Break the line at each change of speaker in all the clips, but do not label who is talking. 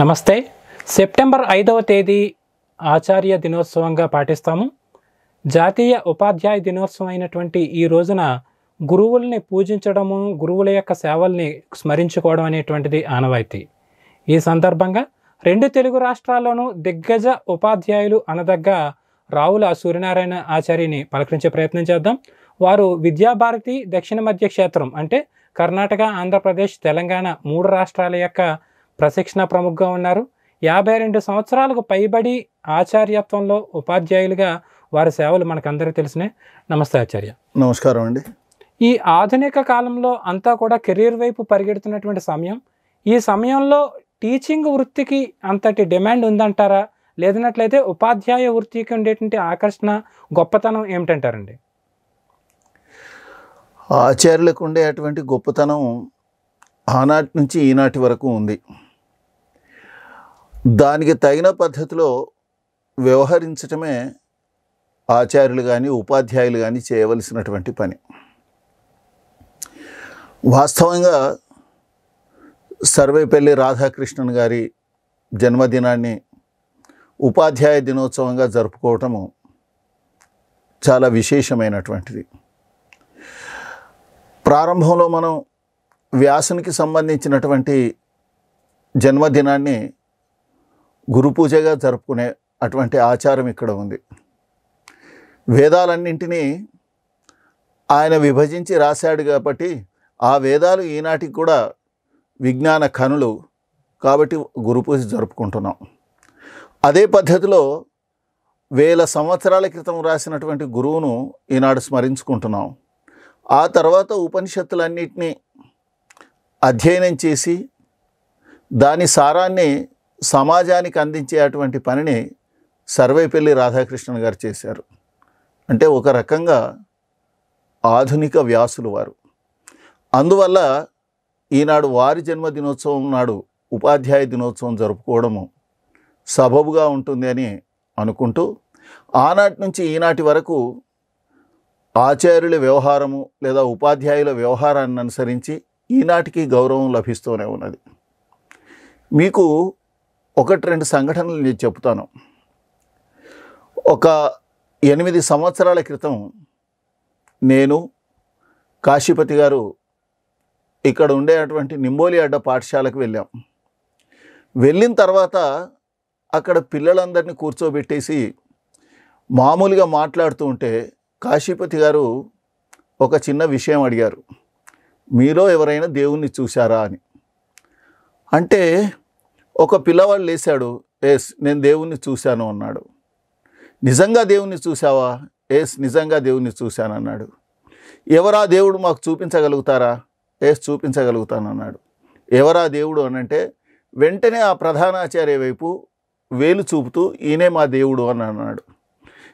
నమస్తే. సెప్టెంబర్ 5వ తేదీ ఆచార్య దినోత్సవంగా పాటిస్తాము. జాతీయ ఉపాధ్యాయ దినోత్సవం అయినటువంటి ఈ రోజున గురువుల్ని పూజించడము, గురువుల యొక్క సేవల్ని స్మరించుకోవడం అనేటువంటిది ఆనవాయితీ. ఈ సందర్భంగా రెండు తెలుగు రాష్ట్రాల్లోనూ దిగ్గజ ఉపాధ్యాయులు అనదగ్గ రావుల సూర్యనారాయణ ఆచార్యని పలకరించే ప్రయత్నం చేద్దాం. వారు విద్యాభారతి దక్షిణ మధ్య క్షేత్రం అంటే కర్ణాటక, ఆంధ్రప్రదేశ్, తెలంగాణ మూడు రాష్ట్రాల యొక్క ప్రశిక్షణ ప్రముఖంగా ఉన్నారు. 52 సంవత్సరాలకు పైబడి ఆచార్యత్వంలో ఉపాధ్యాయులుగా వారి సేవలు మనకందరికీ తెలిసినాయి. నమస్తే ఆచార్య.
నమస్కారం అండి.
ఈ ఆధునిక కాలంలో అంతా కూడా కెరీర్ వైపు పరిగెడుతున్నటువంటి సమయం. ఈ సమయంలో టీచింగ్ వృత్తికి అంతటి డిమాండ్ ఉందంటారా? లేదన్నట్లయితే ఉపాధ్యాయ వృత్తికి ఉండేటువంటి ఆకర్షణ, గొప్పతనం ఏమిటంటారండి?
ఆచార్యులకు ఉండే అటువంటి గొప్పతనం ఆనాటి నుంచి ఈనాటి వరకు ఉంది. దానికి తగిన పద్ధతిలో వ్యవహరించటమే ఆచార్యులు కానీ ఉపాధ్యాయులు కానీ చేయవలసినటువంటి పని. వాస్తవంగా సర్వేపల్లి రాధాకృష్ణన్ గారి జన్మదినాన్ని ఉపాధ్యాయ దినోత్సవంగా జరుపుకోవటము చాలా విశేషమైనటువంటిది. ప్రారంభంలో మనం వ్యాసునికి సంబంధించినటువంటి జన్మదినాన్ని గురు పూజగా జరుపుకునే అటువంటి ఆచారం ఇక్కడ ఉంది. వేదాలన్నింటినీ ఆయన విభజించి రాశాడు కాబట్టి ఆ వేదాలు ఈనాటికి కూడా విజ్ఞాన కనులు కాబట్టి గురు పూజ జరుపుకుంటున్నాం. అదే పద్ధతిలో 1000 సంవత్సరాల క్రితం రాసినటువంటి గురువును ఈనాడు స్మరించుకుంటున్నాం. ఆ తర్వాత ఉపనిషత్తులన్నింటినీ అధ్యయనం చేసి దాని సారాన్ని సమాజానికి అందించే అటువంటి పనిని సర్వేపల్లి రాధాకృష్ణన్ గారు చేశారు. అంటే ఒక రకంగా ఆధునిక వ్యాసులు వారు. అందువల్ల ఈనాడు వారి జన్మదినోత్సవం నాడు ఉపాధ్యాయ దినోత్సవం జరుపుకోవడము సబబుగా ఉంటుంది అని అనుకుంటూ ఆనాటి నుంచి ఈనాటి వరకు ఆచార్యుల వ్యవహారము లేదా ఉపాధ్యాయుల వ్యవహారాన్ని అనుసరించి ఈనాటికి గౌరవం లభిస్తూనే ఉన్నది. మీకు 1-2 సంఘటనలు నేను చెప్తాను. ఒక 8 సంవత్సరాల క్రితం నేను, కాశీపతి గారు ఇక్కడ ఉండేటువంటి నింబోలి అడ్డ పాఠశాలకు వెళ్ళాం. వెళ్ళిన తర్వాత అక్కడ పిల్లలందరినీ కూర్చోబెట్టేసి మామూలుగా మాట్లాడుతూ ఉంటే కాశీపతి గారు ఒక చిన్న విషయం అడిగారు, మీలో ఎవరైనా దేవుణ్ణి చూశారా అని. అంటే ఒక పిల్లవాడు లేచాడు, ఎస్ నేను దేవుణ్ణి చూశాను అన్నాడు. నిజంగా దేవుణ్ణి చూసావా? ఎస్ నిజంగా దేవుణ్ణి చూశాను అన్నాడు. ఎవరా దేవుడు మాకు చూపించగలుగుతారా? ఎస్ చూపించగలుగుతాను అన్నాడు. ఎవరా దేవుడు అని అంటే వెంటనే ఆ ప్రధానాచార్య వైపు వేలు చూపుతూ ఈయనే మా దేవుడు అని అన్నాడు.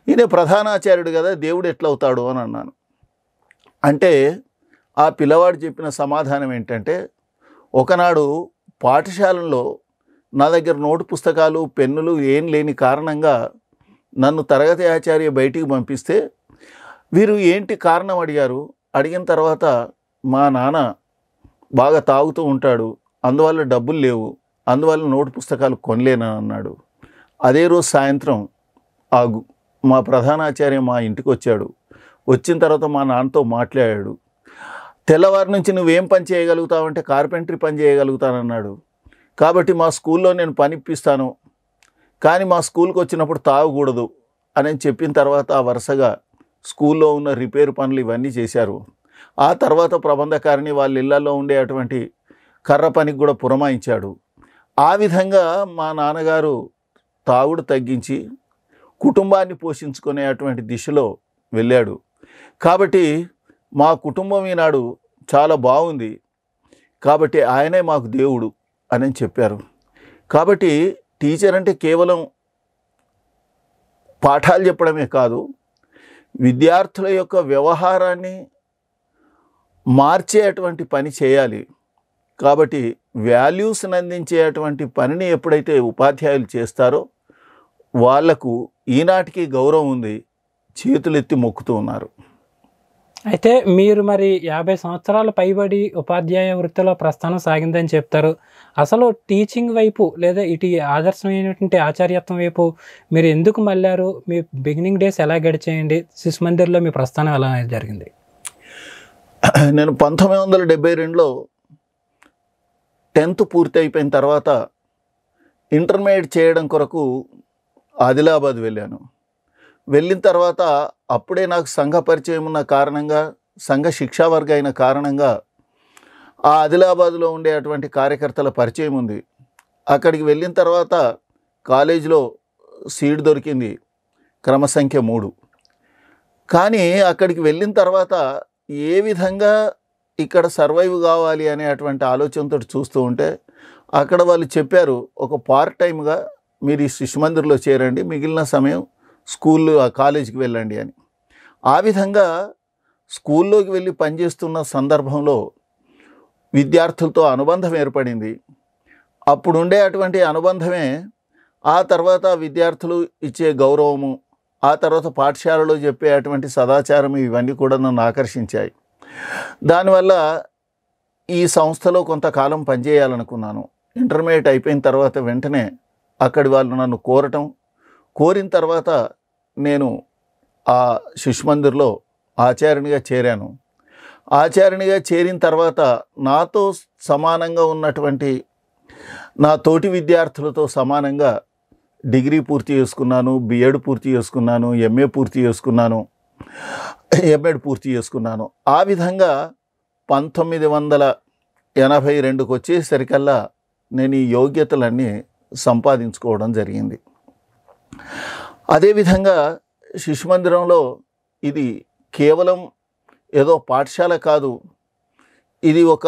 ఈయన ప్రధానాచార్యుడు కదా, దేవుడు ఎట్లవుతాడు అని అన్నాను. అంటే ఆ పిల్లవాడు చెప్పిన సమాధానం ఏంటంటే, ఒకనాడు పాఠశాలలో నా దగ్గర నోటు పుస్తకాలు, పెన్నులు ఏం లేని కారణంగా నన్ను తరగతి ఆచార్య బయటికి పంపిస్తే వీరు ఏంటి కారణం అడిగారు. అడిగిన తర్వాత మా నాన్న బాగా తాగుతూ ఉంటాడు, అందువల్ల డబ్బులు లేవు, అందువల్ల నోటు పుస్తకాలు కొనలేనని అన్నాడు. అదే రోజు సాయంత్రం మా ప్రధానాచార్య మా ఇంటికి వచ్చాడు. వచ్చిన తర్వాత మా నాన్నతో మాట్లాడాడు. తెల్లవారి నుంచి నువ్వేం పని చేయగలుగుతావంటే కార్పెంటరీ పని చేయగలుగుతానన్నాడు. కాబట్టి మా స్కూల్లో నేను పని ఇప్పిస్తాను, కానీ మా స్కూల్కి వచ్చినప్పుడు తాగకూడదు అని చెప్పిన తర్వాత వరుసగా స్కూల్లో ఉన్న రిపేర్ పనులు ఇవన్నీ చేశారు. ఆ తర్వాత ప్రబంధకారిని వాళ్ళ ఇళ్లలో ఉండే అటువంటి కర్ర పనికి కూడా పురమాయించాడు. ఆ విధంగా మా నాన్నగారు తాగుడు తగ్గించి కుటుంబాన్ని పోషించుకునే అటువంటి దిశలో వెళ్ళాడు. కాబట్టి మా కుటుంబం ఈనాడు చాలా బాగుంది, కాబట్టి ఆయనే మాకు దేవుడు అని చెప్పారు. కాబట్టి టీచర్ అంటే కేవలం పాఠాలు చెప్పడమే కాదు, విద్యార్థుల యొక్క వ్యవహారాన్ని మార్చే అటువంటి పని చేయాలి. కాబట్టి వాల్యూస్ని అందించే అటువంటి పనిని ఎప్పుడైతే ఉపాధ్యాయులు చేస్తారో వాళ్లకు ఈనాటికి గౌరవం ఉంది, చేతులెత్తి మొక్కుతూ ఉన్నారు.
అయితే మీరు మరి 50 సంవత్సరాలు పైబడి ఉపాధ్యాయ వృత్తిలో ప్రస్థానం సాగిందని చెప్తారు. అసలు టీచింగ్ వైపు లేదా ఇటు ఆదర్శమైనటువంటి ఆచార్యత్వం వైపు మీరు ఎందుకు మళ్ళారు? మీ బిగినింగ్ డేస్ ఎలా గడిచాయండి? శిశు మందిర్‌లో మీ ప్రస్థానం ఎలా జరిగింది?
నేను 1972లో 10th పూర్తి అయిపోయిన తర్వాత ఇంటర్మీడియట్ చేయడం కొరకు ఆదిలాబాద్ వెళ్ళాను. వెళ్ళిన తర్వాత అప్పుడే నాకు సంఘ పరిచయం ఉన్న కారణంగా, సంఘ శిక్షావర్గ అయిన కారణంగా ఆ ఆదిలాబాద్లో ఉండే అటువంటి కార్యకర్తల పరిచయం ఉంది. అక్కడికి వెళ్ళిన తర్వాత కాలేజీలో సీట్ దొరికింది, క్రమసంఖ్య 3. కానీ అక్కడికి వెళ్ళిన తర్వాత ఏ విధంగా ఇక్కడ సర్వైవ్ కావాలి అనే అటువంటి ఆలోచనతో చూస్తూ ఉంటే అక్కడ వాళ్ళు చెప్పారు, ఒక పార్ట్ టైమ్గా మీరు ఈ శిశు మందిర్లో చేరండి, మిగిలిన సమయం స్కూల్లో కాలేజీకి వెళ్ళండి అని. ఆ విధంగా స్కూల్లోకి వెళ్ళి పనిచేస్తున్న సందర్భంలో విద్యార్థులతో అనుబంధం ఏర్పడింది. అప్పుడు ఉండే అటువంటి అనుబంధమే ఆ తర్వాత విద్యార్థులు ఇచ్చే గౌరవము, ఆ తర్వాత పాఠశాలలో చెప్పే అటువంటి సదాచారం, ఇవన్నీ కూడా నన్ను ఆకర్షించాయి. దానివల్ల ఈ సంస్థలో కొంతకాలం పనిచేయాలనుకున్నాను. ఇంటర్మీడియట్ అయిపోయిన తర్వాత వెంటనే అక్కడి వాళ్ళు నన్ను కోరిన తర్వాత నేను ఆ శిశు మందిర్లో ఆచార్యునిగా చేరాను. ఆచార్యునిగా చేరిన తర్వాత నాతో సమానంగా ఉన్నటువంటి నా తోటి విద్యార్థులతో సమానంగా డిగ్రీ పూర్తి చేసుకున్నాను, బిఎడ్ పూర్తి చేసుకున్నాను, ఎంఏ పూర్తి చేసుకున్నాను, ఎంఎడ్ పూర్తి చేసుకున్నాను. ఆ విధంగా 1982కు వచ్చేసరికల్లా నేను ఈ యోగ్యతలన్నీ సంపాదించుకోవడం జరిగింది. అదేవిధంగా శిశు మందిరంలో ఇది కేవలం ఏదో పాఠశాల కాదు, ఇది ఒక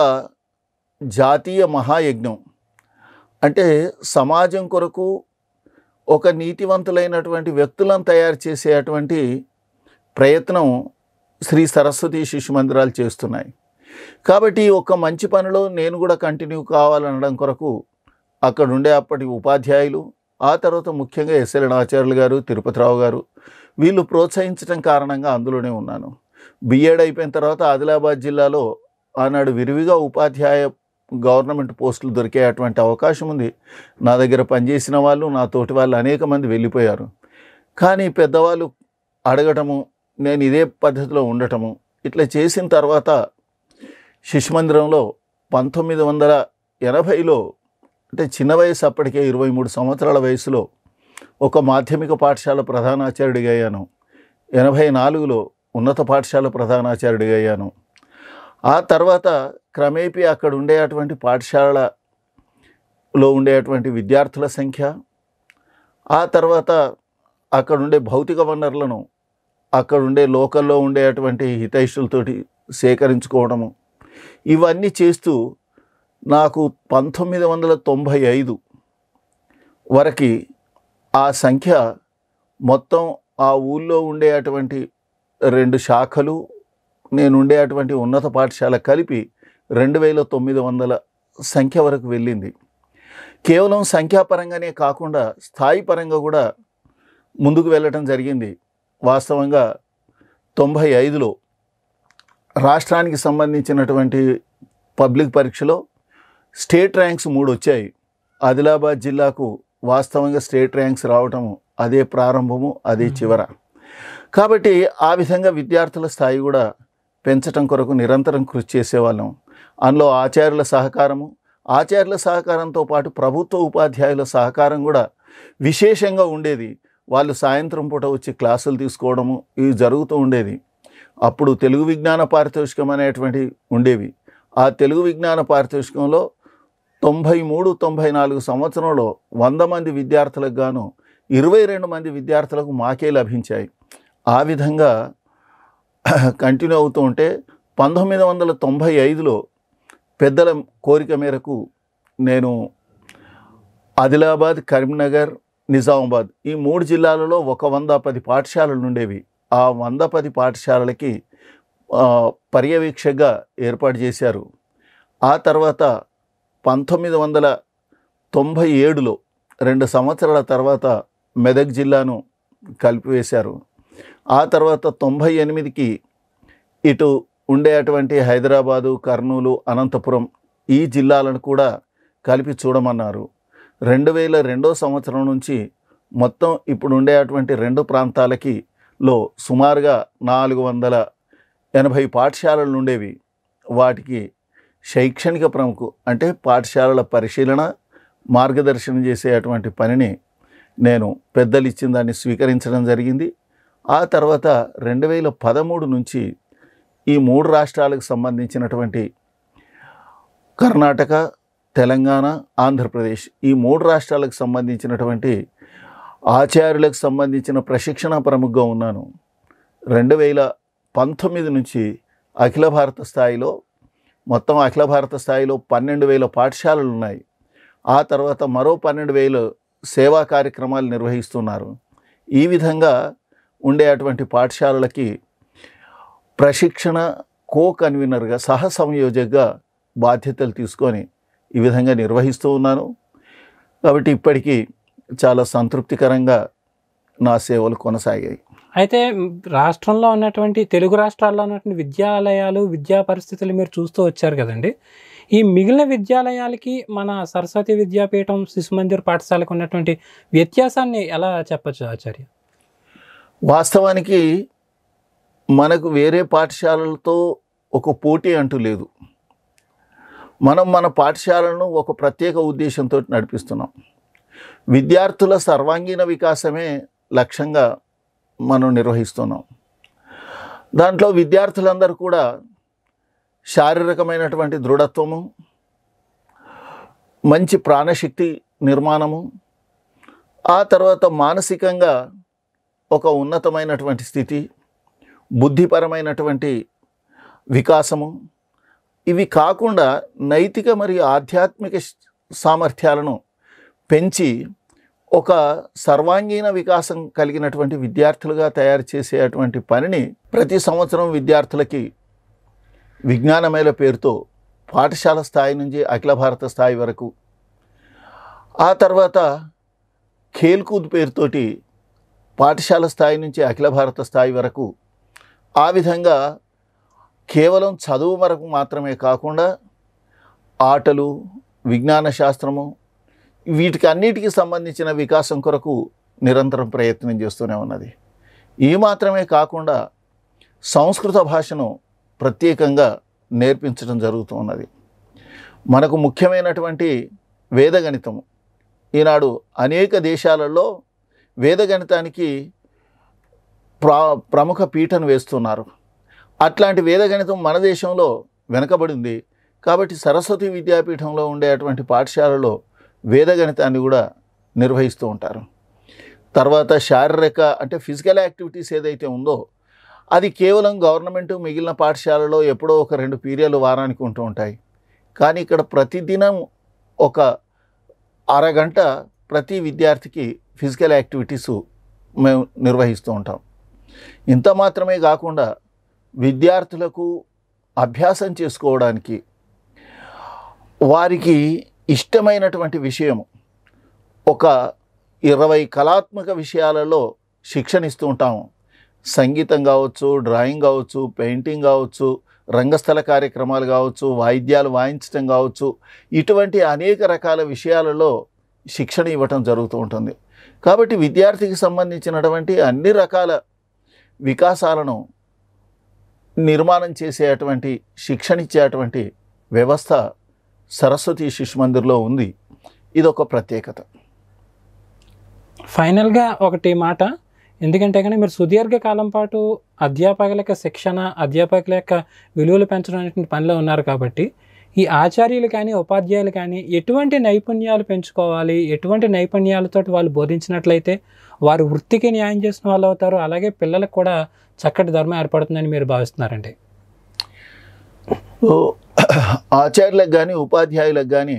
జాతీయ మహాయజ్ఞం. అంటే సమాజం కొరకు ఒక నీతివంతులైనటువంటి వ్యక్తులను తయారు చేసేటువంటి ప్రయత్నం శ్రీ సరస్వతి శిశు మందిరాలు చేస్తున్నాయి. కాబట్టి ఒక మంచి పనిలో నేను కూడా కంటిన్యూ కావాలనడం కొరకు అక్కడ ఉండే అప్పటి ఉపాధ్యాయులు, ఆ తర్వాత ముఖ్యంగా ఎస్ఎల్ఎన్ ఆచార్యులు గారు, తిరుపతిరావు గారు, వీళ్ళు ప్రోత్సహించడం కారణంగా అందులోనే ఉన్నాను. బిఎడ్ అయిపోయిన తర్వాత ఆదిలాబాద్ జిల్లాలో ఆనాడు విరివిగా ఉపాధ్యాయ గవర్నమెంట్ పోస్టులు దొరికే అటువంటి అవకాశం ఉంది. నా దగ్గర పనిచేసిన వాళ్ళు, నా తోటి వాళ్ళు అనేక మంది వెళ్ళిపోయారు. కానీ పెద్దవాళ్ళు అడగటము, నేను ఇదే పద్ధతిలో ఉండటము, ఇట్లా చేసిన తర్వాత శిశు మందిరంలో 1980లో, అంటే చిన్న వయసు అప్పటికే 23 సంవత్సరాల వయసులో ఒక మాధ్యమిక పాఠశాల ప్రధానాచార్యుడిగా అయ్యాను. 84లో ఉన్నత పాఠశాల ప్రధానాచార్యుడిగా అయ్యాను. ఆ తర్వాత క్రమేపీ అక్కడ ఉండే అటువంటి పాఠశాలలో ఉండే అటువంటి విద్యార్థుల సంఖ్య, ఆ తర్వాత అక్కడ ఉండే భౌతిక వనరులను అక్కడ ఉండే లోకల్లో ఉండే అటువంటి హితైషులతోటి సేకరించుకోవడము, ఇవన్నీ చేస్తూ నాకు 1995 వరకు ఆ సంఖ్య మొత్తం ఆ ఊళ్ళో ఉండే అటువంటి 2 శాఖలు, నేను ఉండే అటువంటి ఉన్నత పాఠశాల కలిపి 2900 సంఖ్య వరకు వెళ్ళింది. కేవలం సంఖ్యాపరంగానే కాకుండా స్థాయిపరంగా కూడా ముందుకు వెళ్ళటం జరిగింది. వాస్తవంగా 95లో రాష్ట్రానికి సంబంధించినటువంటి పబ్లిక్ పరీక్షలో స్టేట్ ర్యాంక్స్ 3 వచ్చాయి. ఆదిలాబాద్ జిల్లాకు వాస్తవంగా స్టేట్ ర్యాంక్స్ రావటము అదే ప్రారంభము, అదే చివర. కాబట్టి ఆ విధంగా విద్యార్థుల స్థాయి కూడా పెంచటం కొరకు నిరంతరం కృషి చేసేవాళ్ళం. అందులో ఆచార్యుల సహకారంతో పాటు ప్రభుత్వ ఉపాధ్యాయుల సహకారం కూడా విశేషంగా ఉండేది. వాళ్ళు సాయంత్రం పూట వచ్చి క్లాసులు తీసుకోవడము ఇవి జరుగుతూ ఉండేది. అప్పుడు తెలుగు విజ్ఞాన పారితోషికం అనేటువంటి ఉండేవి. ఆ తెలుగు విజ్ఞాన పారితోషికంలో 93-94 సంవత్సరంలో 100 మంది విద్యార్థులకు గాను 22 మంది విద్యార్థులకు మాకే లభించాయి. ఆ విధంగా కంటిన్యూ అవుతూ ఉంటే 1995లో పెద్దల కోరిక మేరకు నేను ఆదిలాబాద్, కరీంనగర్, నిజామాబాద్ ఈ 3 జిల్లాలలో ఒక 110 పాఠశాలలు ఉండేవి. ఆ 110 పాఠశాలలకి పర్యవేక్షకగా ఏర్పాటు చేశారు. ఆ తర్వాత 1997లో 2 సంవత్సరాల తర్వాత మెదక్ జిల్లాను కలిపివేశారు. ఆ తర్వాత 98కి ఇటు ఉండేటువంటి హైదరాబాదు, కర్నూలు, అనంతపురం ఈ జిల్లాలను కూడా కలిపి చూడమన్నారు. 2002 సంవత్సరం నుంచి మొత్తం ఇప్పుడు ఉండేటువంటి 2 ప్రాంతాలకి సుమారుగా 480 పాఠశాలలు ఉండేవి. వాటికి శైక్షణిక ప్రముఖు అంటే పాఠశాలల పరిశీలన, మార్గదర్శనం చేసేటువంటి పనిని నేను పెద్దలు ఇచ్చిన దాన్ని స్వీకరించడం జరిగింది. ఆ తర్వాత 2013 నుంచి ఈ 3 రాష్ట్రాలకు సంబంధించినటువంటి కర్ణాటక, తెలంగాణ, ఆంధ్రప్రదేశ్ ఈ 3 రాష్ట్రాలకు సంబంధించినటువంటి ఆచార్యులకు సంబంధించిన ప్రశిక్షణ ప్రముఖంగా ఉన్నాను. 2019 నుంచి అఖిల భారత స్థాయిలో మొత్తం అఖిల భారత స్థాయిలో 12,000 పాఠశాలలు ఉన్నాయి. ఆ తర్వాత మరో 12,000 సేవా కార్యక్రమాలు నిర్వహిస్తున్నారు. ఈ విధంగా ఉండేటువంటి పాఠశాలలకి ప్రశిక్షణ కన్వీనర్గా, సహ సంయోజకగా బాధ్యతలు తీసుకొని ఈ విధంగా నిర్వహిస్తూ ఉన్నాను. కాబట్టి ఇప్పటికీ చాలా సంతృప్తికరంగా నా సేవలు కొనసాగాయి.
అయితే రాష్ట్రంలో ఉన్నటువంటి తెలుగు రాష్ట్రాల్లో ఉన్నటువంటి విద్యాలయాలు, విద్యా పరిస్థితులు మీరు చూస్తూ వచ్చారు కదండి. ఈ మిగిలిన విద్యాలయాలకి మన సరస్వతి విద్యాపీఠం, శిశు మందిర్ పాఠశాలకు ఉన్నటువంటి వ్యత్యాసాన్ని ఎలా చెప్పచ్చు ఆచార్య?
వాస్తవానికి మనకు వేరే పాఠశాలలతో ఒక పోటీ అంటూ లేదు. మనం మన పాఠశాలను ఒక ప్రత్యేక ఉద్దేశంతో నడిపిస్తున్నాం. విద్యార్థుల సర్వాంగీణ వికాసమే లక్ష్యంగా మనం నిర్వహిస్తున్నాం. దాంట్లో విద్యార్థులందరూ కూడా శారీరకమైనటువంటి దృఢత్వము, మంచి ప్రాణశక్తి నిర్మాణము, ఆ తర్వాత మానసికంగా ఒక ఉన్నతమైనటువంటి స్థితి, బుద్ధిపరమైనటువంటి వికాసము, ఇవి కాకుండా నైతిక మరియు ఆధ్యాత్మిక సామర్థ్యాలను పెంచి ఒక సర్వాంగీణ వికాసం కలిగినటువంటి విద్యార్థులుగా తయారు చేసేటువంటి పనిని ప్రతి సంవత్సరం విద్యార్థులకి విజ్ఞానమేళ పేరుతో పాఠశాల స్థాయి నుంచి అఖిల భారత స్థాయి వరకు, ఆ తర్వాత ఖేల్కూద్ పేరుతోటి పాఠశాల స్థాయి నుంచి అఖిల భారత స్థాయి వరకు, ఆ విధంగా కేవలం చదువు వరకు మాత్రమే కాకుండా ఆటలు, విజ్ఞాన శాస్త్రము, వీటికి అన్నిటికీ సంబంధించిన వికాసం కొరకు నిరంతరం ప్రయత్నం చేస్తూనే ఉన్నది. ఈ మాత్రమే కాకుండా సంస్కృత భాషను ప్రత్యేకంగా నేర్పించడం జరుగుతూ ఉన్నది. మనకు ముఖ్యమైనటువంటి వేదగణితము, ఈనాడు అనేక దేశాలలో వేదగణితానికి ప్రముఖ పీఠను వేస్తున్నారు. అట్లాంటి వేదగణితం మన దేశంలో వెనకబడింది. కాబట్టి సరస్వతి విద్యాపీఠంలో ఉండేటువంటి పాఠశాలలో వేదగణితాన్ని కూడా నిర్వహిస్తూ ఉంటారు. తర్వాత శారీరక అంటే ఫిజికల్ యాక్టివిటీస్ ఏదైతే ఉందో అది కేవలం గవర్నమెంట్ మిగిలిన పాఠశాలలో ఎప్పుడో ఒక 2 పీరియడ్లు వారానికి ఉంటూ ఉంటాయి. కానీ ఇక్కడ ప్రతిదినం ఒక అరగంట ప్రతి విద్యార్థికి ఫిజికల్ యాక్టివిటీస్ మేము నిర్వహిస్తూ ఉంటాం. ఇంత మాత్రమే కాకుండా విద్యార్థులకు అభ్యాసం చేసుకోవడానికి వారికి ఇష్టమైనటువంటి విషయం ఒక 20 కళాత్మక విషయాలలో శిక్షణ ఇస్తూ ఉంటాము. సంగీతం కావచ్చు, డ్రాయింగ్ కావచ్చు, పెయింటింగ్ కావచ్చు, రంగస్థల కార్యక్రమాలు కావచ్చు, వాయిద్యాలు వాయించడం కావచ్చు, ఇటువంటి అనేక రకాల విషయాలలో శిక్షణ ఇవ్వటం జరుగుతూ ఉంటుంది. కాబట్టి విద్యార్థికి సంబంధించినటువంటి అన్ని రకాల వికాసాలను నిర్మాణం చేసేటువంటి, శిక్షణ ఇచ్చేటువంటి వ్యవస్థ సరస్వతి శిశు మందిర్లో ఉంది. ఇదొక ప్రత్యేకత.
ఫైనల్గా ఒకటి మాట, ఎందుకంటే కానీ మీరు సుదీర్ఘకాలం పాటు అధ్యాపకుల యొక్క శిక్షణ, అధ్యాపకుల యొక్క విలువలు పెంచడం అనేటువంటి పనిలో ఉన్నారు. కాబట్టి ఈ ఆచార్యులు కానీ, ఉపాధ్యాయులు కానీ ఎటువంటి నైపుణ్యాలు పెంచుకోవాలి, ఎటువంటి నైపుణ్యాలతో వాళ్ళు బోధించినట్లయితే వారు వృత్తికి న్యాయం చేసిన వాళ్ళు అవుతారు, అలాగే పిల్లలకు కూడా చక్కటి ధర్మం ఏర్పడుతుందని మీరు భావిస్తున్నారండి?
ఆచార్యులకు కానీ, ఉపాధ్యాయులకు కానీ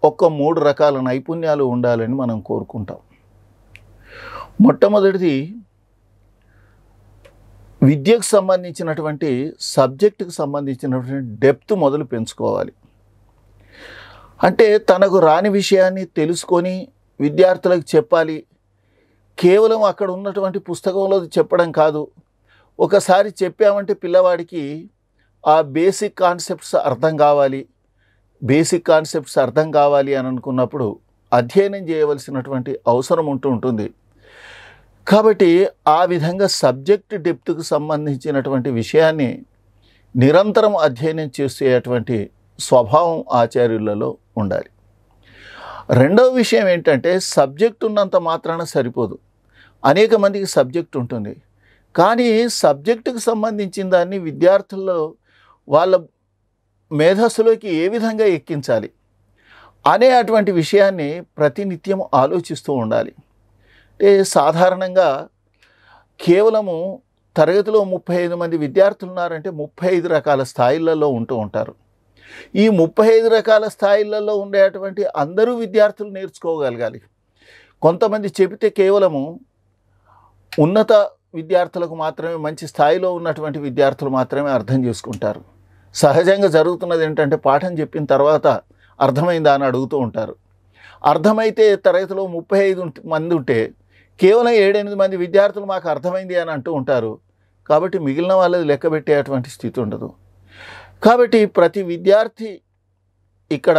ఒక 3 రకాల నైపుణ్యాలు ఉండాలని మనం కోరుకుంటాం. మొట్టమొదటిది విద్యకు సంబంధించినటువంటి సబ్జెక్టుకు సంబంధించినటువంటి డెప్త్ మొదలు పెంచుకోవాలి. అంటే తనకు రాని విషయాన్ని తెలుసుకొని విద్యార్థులకు చెప్పాలి. కేవలం అక్కడ ఉన్నటువంటి పుస్తకంలో చెప్పడం కాదు, ఒకసారి చెప్పామంటే పిల్లవాడికి ఆ బేసిక్ కాన్సెప్ట్స్ అర్థం కావాలి, అని అనుకున్నప్పుడు అధ్యయనం చేయవలసినటువంటి అవసరం ఉంటుంది. కాబట్టి ఆ విధంగా సబ్జెక్ట్ డెప్త్కు సంబంధించినటువంటి విషయాన్ని నిరంతరం అధ్యయనం చేసేటువంటి స్వభావం ఆచార్యులలో ఉండాలి. రెండవ విషయం ఏంటంటే, సబ్జెక్ట్ ఉన్నంత మాత్రాన సరిపోదు. అనేక మందికి సబ్జెక్ట్ ఉంటుంది, కానీ సబ్జెక్టుకు సంబంధించిన దాన్ని విద్యార్థుల్లో వాళ్ళ మేధస్సులోకి ఏ విధంగా ఎక్కించాలి అనే అటువంటి విషయాన్ని ప్రతినిత్యం ఆలోచిస్తూ ఉండాలి. అంటే సాధారణంగా కేవలము తరగతిలో 35 మంది విద్యార్థులు ఉన్నారంటే 35 రకాల స్థాయిలలో ఉంటూ ఉంటారు. ఈ 35 రకాల స్థాయిలలో ఉండేటువంటి అందరూ విద్యార్థులు నేర్చుకోగలగాలి. కొంతమంది చెబితే కేవలము ఉన్నత విద్యార్థులకు మాత్రమే, మంచి స్థాయిలో ఉన్నటువంటి విద్యార్థులు మాత్రమే అర్థం చేసుకుంటారు. సహజంగా జరుగుతున్నది ఏంటంటే, పాఠం చెప్పిన తర్వాత అర్థమైందా అని అడుగుతూ ఉంటారు. అర్థమైతే తరగతిలో 35 మంది ఉంటే కేవలం 7-8 మంది విద్యార్థులు మాకు అర్థమైంది అని అంటూ ఉంటారు. కాబట్టి మిగిలిన వాళ్ళది లెక్క పెట్టేటువంటి స్థితి ఉండదు. కాబట్టి ప్రతి విద్యార్థి ఇక్కడ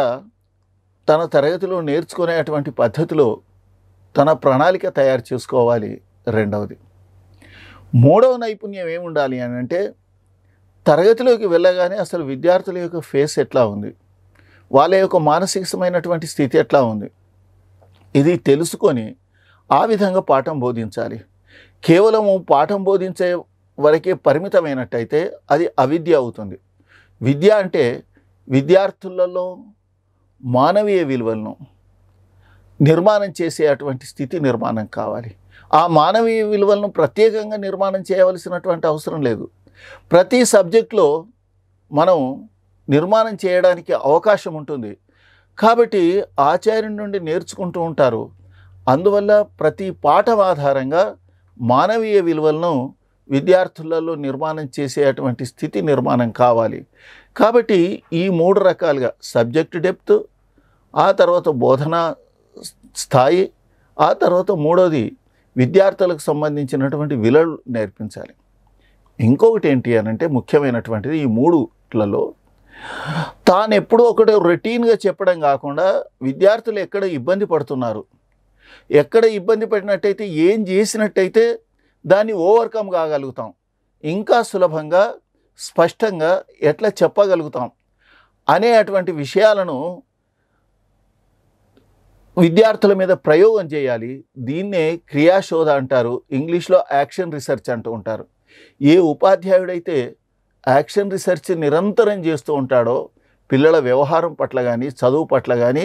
తన తరగతిలో నేర్చుకునేటువంటి పద్ధతిలో తన ప్రణాళిక తయారు చేసుకోవాలి. రెండవది, మూడవ నైపుణ్యం ఏముండాలి అని అంటే, తరగతిలోకి వెళ్ళగానే అసలు విద్యార్థుల యొక్క ఫేస్ ఎట్లా ఉంది, వాళ్ళ యొక్క మానసికమైనటువంటి స్థితి ఎట్లా ఉంది, ఇది తెలుసుకొని ఆ విధంగా పాఠం బోధించాలి. కేవలము పాఠం బోధించే వరకే పరిమితమైనట్టయితే అది అవిద్య అవుతుంది. విద్య అంటే విద్యార్థులలో మానవీయ విలువలను నిర్మాణం చేసే అటువంటి స్థితి నిర్మాణం కావాలి. ఆ మానవీయ విలువలను ప్రత్యేకంగా నిర్మాణం చేయవలసినటువంటి అవసరం లేదు. ప్రతి సబ్జెక్టులో మనం నిర్మాణం చేయడానికి అవకాశం ఉంటుంది. కాబట్టి ఆచార్యుని నుండి నేర్చుకుంటూ ఉంటారు. అందువల్ల ప్రతి పాఠం ఆధారంగా మానవీయ విలువలను విద్యార్థులలో నిర్మాణం చేసేటువంటి స్థితి నిర్మాణం కావాలి. కాబట్టి ఈ 3 రకాలుగా సబ్జెక్ట్ డెప్త్, ఆ తర్వాత బోధనా స్థాయి, ఆ తర్వాత మూడోది విద్యార్థులకు సంబంధించినటువంటి విలువలు నేర్పించాలి. ఇంకొకటి ఏంటి అని అంటే, ముఖ్యమైనటువంటిది ఈ 3లలో తాను ఎప్పుడూ ఒకటి రొటీన్గా చెప్పడం కాకుండా విద్యార్థులు ఎక్కడ ఇబ్బంది పడుతున్నారు, ఎక్కడ ఇబ్బంది పడినట్టయితే ఏం చేసినట్టయితే దాన్ని ఓవర్కమ్ కాగలుగుతాం, ఇంకా సులభంగా స్పష్టంగా ఎట్లా చెప్పగలుగుతాం అనే అటువంటి విషయాలను విద్యార్థుల మీద ప్రయోగం చేయాలి. దీన్నే క్రియాశోధ అంటారు, ఇంగ్లీష్లో యాక్షన్ రీసెర్చ్ అంటూ ఉంటారు. ఏ ఉపాధ్యాయుడైతే యాక్షన్ రీసెర్చ్ నిరంతరం చేస్తూ ఉంటాడో పిల్లల వ్యవహారం పట్ల కానీ చదువు పట్ల కానీ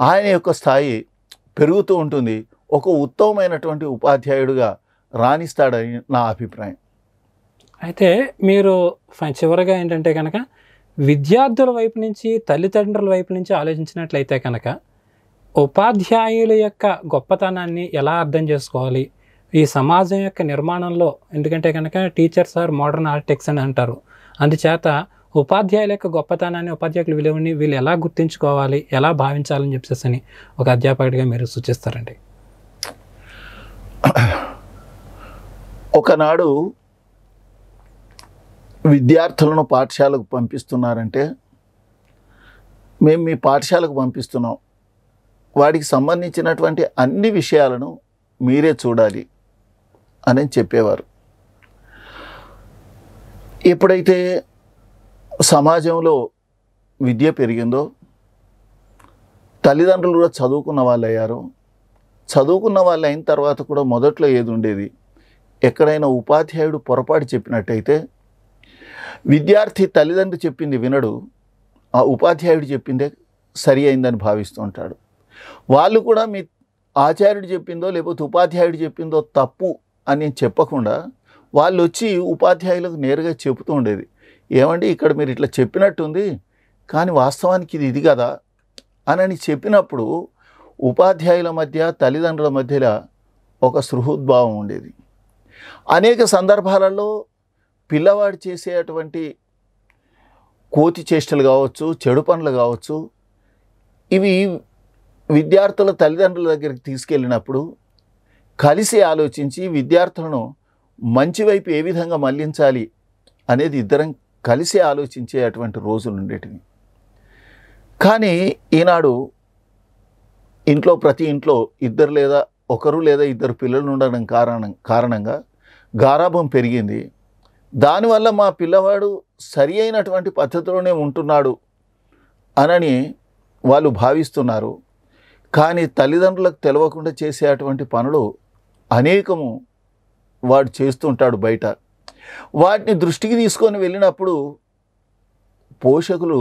ఆయన యొక్క స్థాయి పెరుగుతూ ఉంటుంది. ఒక ఉత్తమమైనటువంటి ఉపాధ్యాయుడిగా రాణిస్తాడని నా అభిప్రాయం.
అయితే మీరు చివరిగా ఏంటంటే కనుక విద్యార్థుల వైపు నుంచి, తల్లిదండ్రుల వైపు నుంచి ఆలోచించినట్లయితే కనుక ఉపాధ్యాయుల యొక్క గొప్పతనాన్ని ఎలా అర్థం చేసుకోవాలి ఈ సమాజం యొక్క నిర్మాణంలో? ఎందుకంటే కనుక టీచర్స్ ఆర్ మోడర్న్ ఆర్కిటెక్ట్స్ అని అంటారు. అందుచేత ఉపాధ్యాయుల యొక్క గొప్పతనాన్ని, ఉపాధ్యాయుల విలువని వీళ్ళు ఎలా గుర్తించుకోవాలి, ఎలా భావించాలని చెప్పేసి ఒక అధ్యాపకుడిగా మీరు సూచిస్తారండి.
ఒకనాడు విద్యార్థులను పాఠశాలకు పంపిస్తున్నారంటే, మేము మీ పాఠశాలకు పంపిస్తున్నాం, వాడికి సంబంధించినటువంటి అన్ని విషయాలను మీరే చూడాలి అని చెప్పేవారు. ఎప్పుడైతే సమాజంలో విద్య పెరిగిందో, తల్లిదండ్రులు కూడా చదువుకున్న వాళ్ళు అయ్యారు. చదువుకున్న వాళ్ళు అయిన తర్వాత కూడా మొదట్లో ఏది ఉండేది, ఎక్కడైనా ఉపాధ్యాయుడు పొరపాటు చెప్పినట్టయితే విద్యార్థి తల్లిదండ్రులు చెప్పింది వినడు, ఆ ఉపాధ్యాయుడు చెప్పిందే సరి అయిందని భావిస్తూ ఉంటాడు. వాళ్ళు కూడా మీ ఆచార్యుడు చెప్పిందో లేకపోతే ఉపాధ్యాయుడు చెప్పిందో తప్పు అని చెప్పకుండా వాళ్ళు వచ్చి ఉపాధ్యాయులకు నేరుగా చెబుతూ ఉండేది, ఏమండి ఇక్కడ మీరు ఇట్లా చెప్పినట్టుంది కానీ వాస్తవానికి ఇది కదా అని చెప్పినప్పుడు ఉపాధ్యాయుల మధ్య తల్లిదండ్రుల మధ్యలో ఒక సృహద్భావం ఉండేది. అనేక సందర్భాలలో పిల్లవాడు చేసేటువంటి కోతి చేష్టలు కావచ్చు, చెడు పనులు కావచ్చు, ఇవి విద్యార్థుల తల్లిదండ్రుల దగ్గరికి తీసుకెళ్ళినప్పుడు కలిసి ఆలోచించి విద్యార్థులను మంచి వైపు ఏ విధంగా మళ్లించాలి అనేది ఇద్దరం కలిసి ఆలోచించే అటువంటి రోజులు ఉండేటివి. కానీ ఈనాడు ఇంట్లో ప్రతి ఇంట్లో ఇద్దరు లేదా ఒకరు లేదా ఇద్దరు పిల్లలు ఉండడం కారణంగా గారాబం పెరిగింది. దానివల్ల మా పిల్లవాడు సరి అయినటువంటి పద్ధతిలోనే ఉంటున్నాడు అనని వాళ్ళు భావిస్తున్నారు. కానీ తల్లిదండ్రులకు తెలియకుండా చేసే అటువంటి పనులు అనేకము వాడు చేస్తుంటాడు బయట. వాటిని దృష్టికి తీసుకొని వెళ్ళినప్పుడు పోషకులు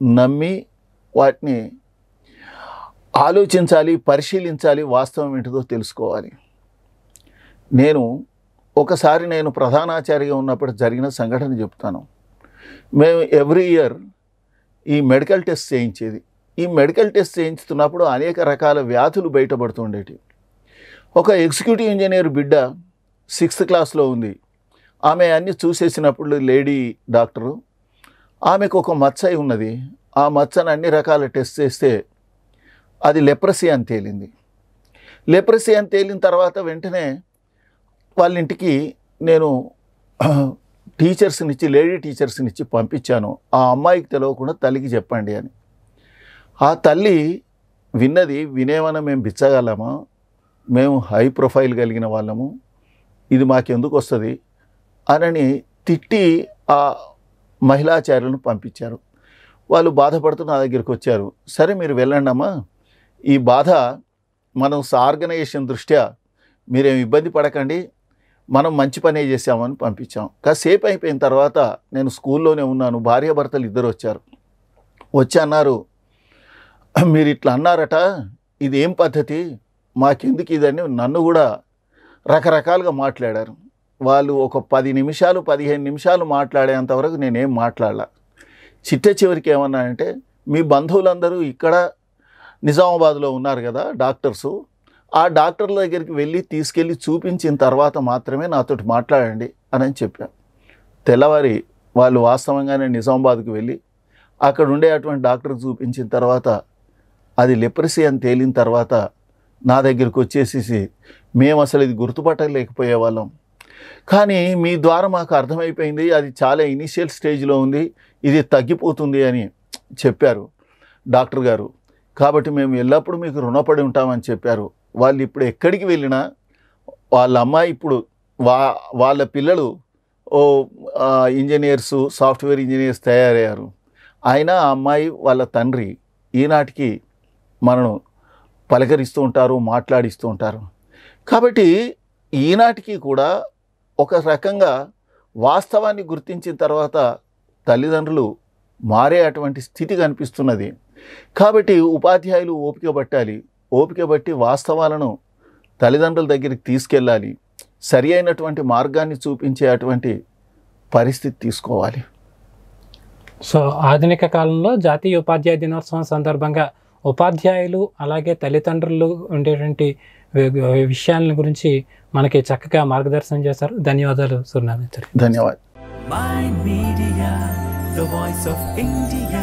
నమ్మి వాటిని ఆలోచించాలి, పరిశీలించాలి, వాస్తవం ఏంటిదో తెలుసుకోవాలి. ఒకసారి నేను ప్రధానాచార్యగా ఉన్నప్పుడు జరిగిన సంఘటన చెప్తాను. మేము ఎవ్రీ ఇయర్ ఈ మెడికల్ టెస్ట్ చేయించేది. ఈ మెడికల్ టెస్ట్ చేయించుతున్నప్పుడు అనేక రకాల వ్యాధులు బయటపడుతుండేవి. ఒక ఎగ్జిక్యూటివ్ ఇంజనీర్ బిడ్డ 6th క్లాస్లో ఉంది. ఆమె అన్నీ చూసేసినప్పుడు లేడీ డాక్టరు ఆమెకు ఒక మచ్చ ఉన్నది. ఆ మచ్చను అన్ని రకాల టెస్ట్ చేస్తే అది లెప్రసీ అని తేలింది. లెప్రసీ అని తేలిన తర్వాత వెంటనే వాళ్ళ ఇంటికి నేను లేడీ టీచర్స్నిచ్చి పంపించాను. ఆ అమ్మాయికి తెలియకుండా తల్లికి చెప్పండి అని. ఆ తల్లి వినేమన్నా మేము బిచ్చగలమా, మేము హై ప్రొఫైల్ కలిగిన వాళ్ళము, ఇది మాకెందుకు వస్తుంది అని తిట్టి ఆ మహిళాచార్యులను పంపించారు. వాళ్ళు బాధపడుతూ నా దగ్గరికి వచ్చారు. సరే మీరు వెళ్ళండి అమ్మా, ఈ బాధ మనం ఆర్గనైజేషన్ దృష్ట్యా మీరేం ఇబ్బంది పడకండి, మనం మంచి పనే చేసామని పంపించాం. కాసేపు అయిపోయిన తర్వాత నేను స్కూల్లోనే ఉన్నాను. భార్యాభర్తలు ఇద్దరు వచ్చి అన్నారు, మీరు ఇట్లా అన్నారట, ఇది ఏం పద్ధతి, మాకెందుకు ఇదని నన్ను కూడా రకరకాలుగా మాట్లాడారు. వాళ్ళు ఒక 10 నిమిషాలు 15 నిమిషాలు మాట్లాడేంతవరకు నేనేం మాట్లాడలా. చివరికి ఏమన్నానంటే, మీ బంధువులందరూ ఇక్కడ నిజామాబాద్లో ఉన్నారు కదా డాక్టర్సు, ఆ డాక్టర్ల దగ్గరికి తీసుకెళ్ళి చూపించిన తర్వాత మాత్రమే నాతోటి మాట్లాడండి అని చెప్పాను. తెల్లవారి వాళ్ళు వాస్తవంగానే నిజామాబాద్కి వెళ్ళి అక్కడ ఉండే అటువంటి డాక్టర్కి చూపించిన తర్వాత అది లెప్రసీ అని తేలిన తర్వాత నా దగ్గరికి వచ్చేసి మేము అసలు ఇది గుర్తుపట్టలేకపోయే వాళ్ళం, కానీ మీ ద్వారా మాకు అర్థమైపోయింది, అది చాలా ఇనిషియల్ స్టేజ్లో ఉంది, ఇది తగ్గిపోతుంది అని చెప్పారు డాక్టర్ గారు. కాబట్టి మేము ఎల్లప్పుడూ మీకు రుణపడి ఉంటామని చెప్పారు. వాళ్ళు ఇప్పుడు ఎక్కడికి వెళ్ళినా వాళ్ళ అమ్మాయి ఇప్పుడు వాళ్ళ పిల్లలు ఇంజనీర్సు, సాఫ్ట్వేర్ ఇంజనీర్స్ తయారయ్యారు. అయినా ఆ అమ్మాయి వాళ్ళ తండ్రి ఈనాటికి మనను పలకరిస్తూ ఉంటారు, మాట్లాడిస్తూ ఉంటారు. కాబట్టి ఈనాటికి కూడా ఒక రకంగా వాస్తవాన్ని గుర్తించిన తర్వాత తల్లిదండ్రులు మారే అటువంటి స్థితి కనిపిస్తున్నది. కాబట్టి ఉపాధ్యాయులు ఓపిక పట్టాలి, ఓపిక బట్టి వాస్తవాలను తల్లిదండ్రుల దగ్గరికి తీసుకెళ్ళాలి, సరి అయినటువంటి మార్గాన్ని చూపించే అటువంటి పరిస్థితి తీసుకోవాలి.
సో ఆధునిక కాలంలో జాతీయ ఉపాధ్యాయ దినోత్సవం సందర్భంగా ఉపాధ్యాయులు అలాగే తల్లిదండ్రులు ఉండేటువంటి విషయాల గురించి మనకి చక్కగా మార్గదర్శనం చేశారు. ధన్యవాదాలు సూర్యనారాయణ.
ధన్యవాదాలు.
My Media, the voice of India.